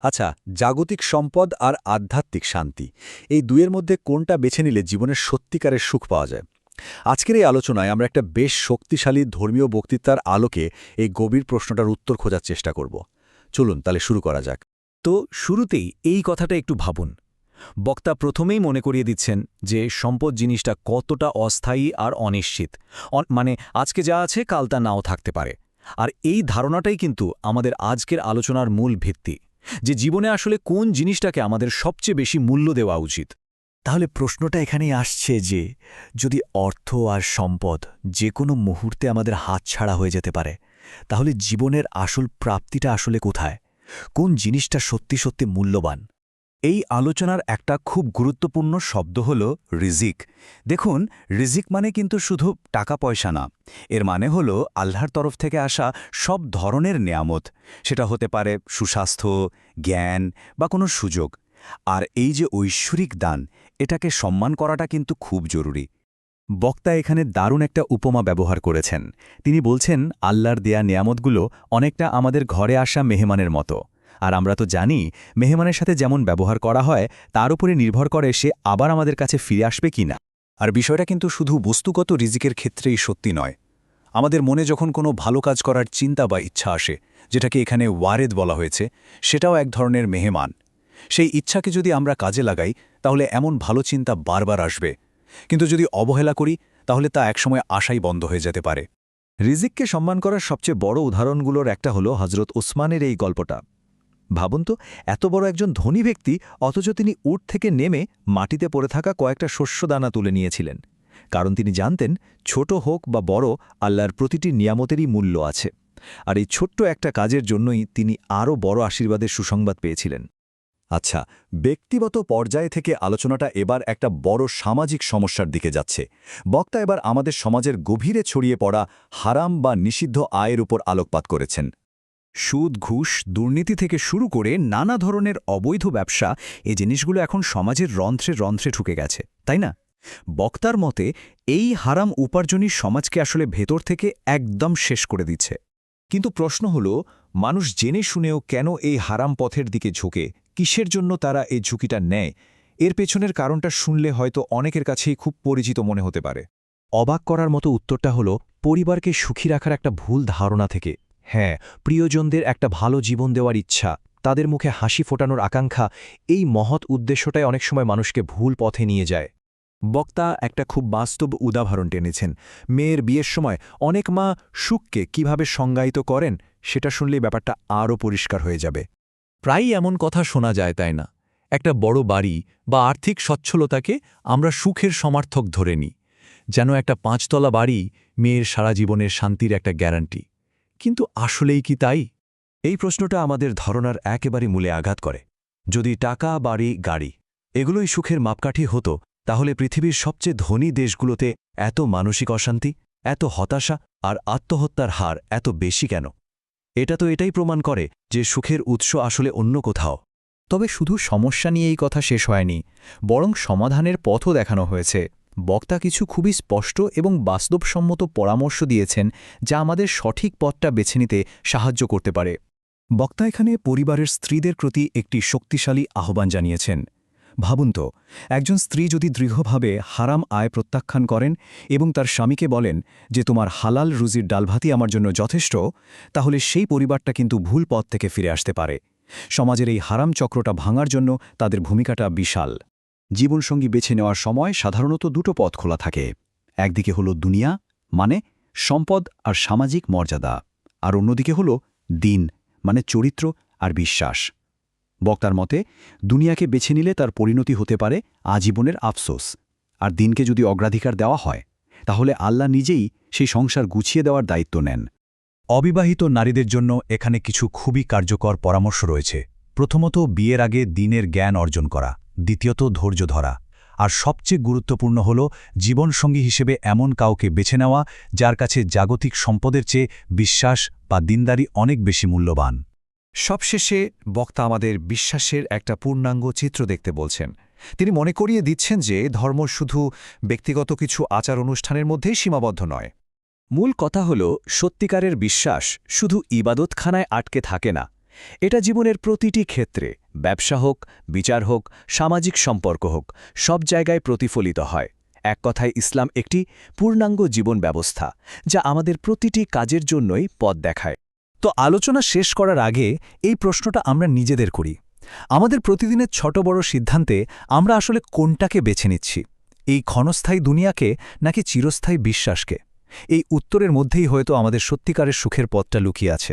আচ্ছা, জাগতিক সম্পদ আর আধ্যাত্মিক শান্তি এই দুয়ের মধ্যে কোনটা বেছে নিলে জীবনের সত্যিকারের সুখ পাওয়া যায়? আজকের এই আলোচনায় আমরা একটা বেশ শক্তিশালী ধর্মীয় বক্তৃতার আলোকে এই গভীর প্রশ্নটার উত্তর খোঁজার চেষ্টা করব। চলুন তাহলে শুরু করা যাক। তো শুরুতেই এই কথাটা একটু ভাবুন। বক্তা প্রথমেই মনে করিয়ে দিচ্ছেন যে সম্পদ জিনিসটা কতটা অস্থায়ী আর অনিশ্চিত। মানে আজকে যা আছে কাল তা নাও থাকতে পারে। আর এই ধারণাটাই কিন্তু আমাদের আজকের আলোচনার মূল ভিত্তি, যে জীবনে আসলে কোন জিনিসটাকে আমাদের সবচেয়ে বেশি মূল্য দেওয়া উচিত। তাহলে প্রশ্নটা এখানেই আসছে যে যদি অর্থ আর সম্পদ যে কোনো মুহূর্তে আমাদের হাতছাড়া হয়ে যেতে পারে, তাহলে জীবনের আসল প্রাপ্তিটা আসলে কোথায়? কোন জিনিসটা সত্যি সত্যি মূল্যবান? এই আলোচনার একটা খুব গুরুত্বপূর্ণ শব্দ হল রিজিক। দেখুন, রিজিক মানে কিন্তু শুধু টাকা পয়সা না। এর মানে হল আল্লাহর তরফ থেকে আসা সব ধরনের নেয়ামত। সেটা হতে পারে সুস্বাস্থ্য, জ্ঞান বা কোনো সুযোগ। আর এই যে ঐশ্বরিক দান, এটাকে সম্মান করাটা কিন্তু খুব জরুরি। বক্তা এখানে দারুণ একটা উপমা ব্যবহার করেছেন। তিনি বলছেন আল্লাহর দেয়া নেয়ামতগুলো অনেকটা আমাদের ঘরে আসা মেহমানের মতো। আর আমরা তো জানি মেহমানের সাথে যেমন ব্যবহার করা হয় তার উপরে নির্ভর করে সে আবার আমাদের কাছে ফিরে আসবে কিনা। আর বিষয়টা কিন্তু শুধু বস্তুগত রিজিকের ক্ষেত্রেই সত্যি নয়। আমাদের মনে যখন কোনো ভালো কাজ করার চিন্তা বা ইচ্ছা আসে, যেটাকে এখানে ওয়ারেদ বলা হয়েছে, সেটাও এক ধরনের মেহমান। সেই ইচ্ছাকে যদি আমরা কাজে লাগাই, তাহলে এমন ভালো চিন্তা বারবার আসবে। কিন্তু যদি অবহেলা করি, তাহলে তা একসময় আশাই বন্ধ হয়ে যেতে পারে। রিজিককে সম্মান করার সবচেয়ে বড় উদাহরণগুলোর একটা হলো হজরত উসমানের এই গল্পটা। ভাবুন তো, এত বড় একজন ধনী ব্যক্তি, অথচ তিনি উট থেকে নেমে মাটিতে পড়ে থাকা কয়েকটা শস্যদানা তুলে নিয়েছিলেন। কারণ তিনি জানতেন ছোট হোক বা বড়, আল্লাহর প্রতিটি নিয়ামতেরই মূল্য আছে। আর এই ছোট্ট একটা কাজের জন্যই তিনি আরও বড় আশীর্বাদের সুসংবাদ পেয়েছিলেন। আচ্ছা, ব্যক্তিগত পর্যায়ে থেকে আলোচনাটা এবার একটা বড় সামাজিক সমস্যার দিকে যাচ্ছে। বক্তা এবার আমাদের সমাজের গভীরে ছড়িয়ে পড়া হারাম বা নিষিদ্ধ আয়ের উপর আলোকপাত করেছেন। সুদ, ঘুষ, দুর্নীতি থেকে শুরু করে নানা ধরনের অবৈধ ব্যবসা, এই জিনিসগুলো এখন সমাজের রন্ধ্রে রন্ধ্রে ঢুকে গেছে, তাই না? বক্তার মতে এই হারাম উপার্জনই সমাজকে আসলে ভেতর থেকে একদম শেষ করে দিচ্ছে। কিন্তু প্রশ্ন হল, মানুষ জেনে শুনেও কেন এই হারাম পথের দিকে ঝুঁকে? কিসের জন্য তারা এই ঝুঁকিটা নেয়? এর পেছনের কারণটা শুনলে হয়তো অনেকের কাছেই খুব পরিচিত মনে হতে পারে। অবাক করার মতো উত্তরটা হলো পরিবারকে সুখী রাখার একটা ভুল ধারণা থেকে। হ্যাঁ, প্রিয়জনদের একটা ভালো জীবন দেওয়ার ইচ্ছা, তাদের মুখে হাসি ফোটানোর আকাঙ্ক্ষা, এই মহৎ উদ্দেশ্যটাই অনেক সময় মানুষকে ভুল পথে নিয়ে যায়। বক্তা একটা খুব বাস্তব উদাহরণ টেনেছেন। মেয়ের বিয়ের সময় অনেক মা সুখকে কিভাবে সংজ্ঞায়িত করেন, সেটা শুনলেই ব্যাপারটা আরও পরিষ্কার হয়ে যাবে। প্রায়ই এমন কথা শোনা যায়, তাই না? একটা বড় বাড়ি বা আর্থিক সচ্ছলতাকে আমরা সুখের সমার্থক ধরে নিই, যেন একটা ৫তলা বাড়ি মেয়ের সারা জীবনের শান্তির একটা গ্যারান্টি। কিন্তু আসলেই কি তাই? এই প্রশ্নটা আমাদের ধারণার একেবারে মূলে আঘাত করে। যদি টাকা, বাড়ি, গাড়ি এগুলোই সুখের মাপকাঠি হতো, তাহলে পৃথিবীর সবচেয়ে ধনী দেশগুলোতে এত মানসিক অশান্তি, এত হতাশা আর আত্মহত্যার হার এত বেশি কেন? এটা তো এটাই প্রমাণ করে যে সুখের উৎস আসলে অন্য কোথাও। তবে শুধু সমস্যা নিয়ে এই কথা শেষ হয়নি, বরং সমাধানের পথও দেখানো হয়েছে। বক্তা কিছু খুবই স্পষ্ট এবং বাস্তবসম্মত পরামর্শ দিয়েছেন, যা আমাদের সঠিক পথটা বেছে নিতে সাহায্য করতে পারে। বক্তা এখানে পরিবারের স্ত্রীদের প্রতি একটি শক্তিশালী আহ্বান জানিয়েছেন। ভাবুন তো, একজন স্ত্রী যদি দৃঢ়ভাবে হারাম আয় প্রত্যাখ্যান করেন এবং তার স্বামীকে বলেন যে তোমার হালাল রুজির ডালভাতি আমার জন্য যথেষ্ট, তাহলে সেই পরিবারটা কিন্তু ভুল পথ থেকে ফিরে আসতে পারে। সমাজের এই হারাম চক্রটা ভাঙার জন্য তাদের ভূমিকাটা বিশাল। জীবনসঙ্গী বেছে নেওয়ার সময় সাধারণত দুটো পথ খোলা থাকে। একদিকে হলো দুনিয়া, মানে সম্পদ আর সামাজিক মর্যাদা, আর অন্যদিকে হলো দিন, মানে চরিত্র আর বিশ্বাস। বক্তার মতে দুনিয়াকে বেছে নিলে তার পরিণতি হতে পারে আজীবনের আফসোস, আর দিনকে যদি অগ্রাধিকার দেওয়া হয়, তাহলে আল্লাহ নিজেই সেই সংসার গুছিয়ে দেওয়ার দায়িত্ব নেন। অবিবাহিত নারীদের জন্য এখানে কিছু খুবই কার্যকর পরামর্শ রয়েছে। প্রথমত, বিয়ের আগে দ্বীনের জ্ঞান অর্জন করা। দ্বিতীয়ত, ধৈর্য ধরা। আর সবচেয়ে গুরুত্বপূর্ণ হল জীবনসঙ্গী হিসেবে এমন কাউকে বেছে নেওয়া যার কাছে জাগতিক সম্পদের চেয়ে বিশ্বাস বা দিনদারি অনেক বেশি মূল্যবান। সবশেষে বক্তা আমাদের বিশ্বাসের একটা পূর্ণাঙ্গ চিত্র দেখতে বলছেন। তিনি মনে করিয়ে দিচ্ছেন যে ধর্ম শুধু ব্যক্তিগত কিছু আচার অনুষ্ঠানের মধ্যেই সীমাবদ্ধ নয়। মূল কথা হল সত্যিকারের বিশ্বাস শুধু ইবাদতখানায় আটকে থাকে না, এটা জীবনের প্রতিটি ক্ষেত্রে, ব্যবসা হোক, বিচার হোক, সামাজিক সম্পর্ক হোক, সব জায়গায় প্রতিফলিত হয়। এক কথায় ইসলাম একটি পূর্ণাঙ্গ জীবন ব্যবস্থা, যা আমাদের প্রতিটি কাজের জন্যই পথ দেখায়। তো আলোচনা শেষ করার আগে এই প্রশ্নটা আমরা নিজেদের করি। আমাদের প্রতিদিনের ছোট বড় সিদ্ধান্তে আমরা আসলে কোনটাকে বেছে নিচ্ছি? এই ক্ষণস্থায়ী দুনিয়াকে নাকি চিরস্থায়ী বিশ্বাসকে? এই উত্তরের মধ্যেই হয়তো আমাদের সত্যিকারের সুখের পথটা লুকিয়ে আছে।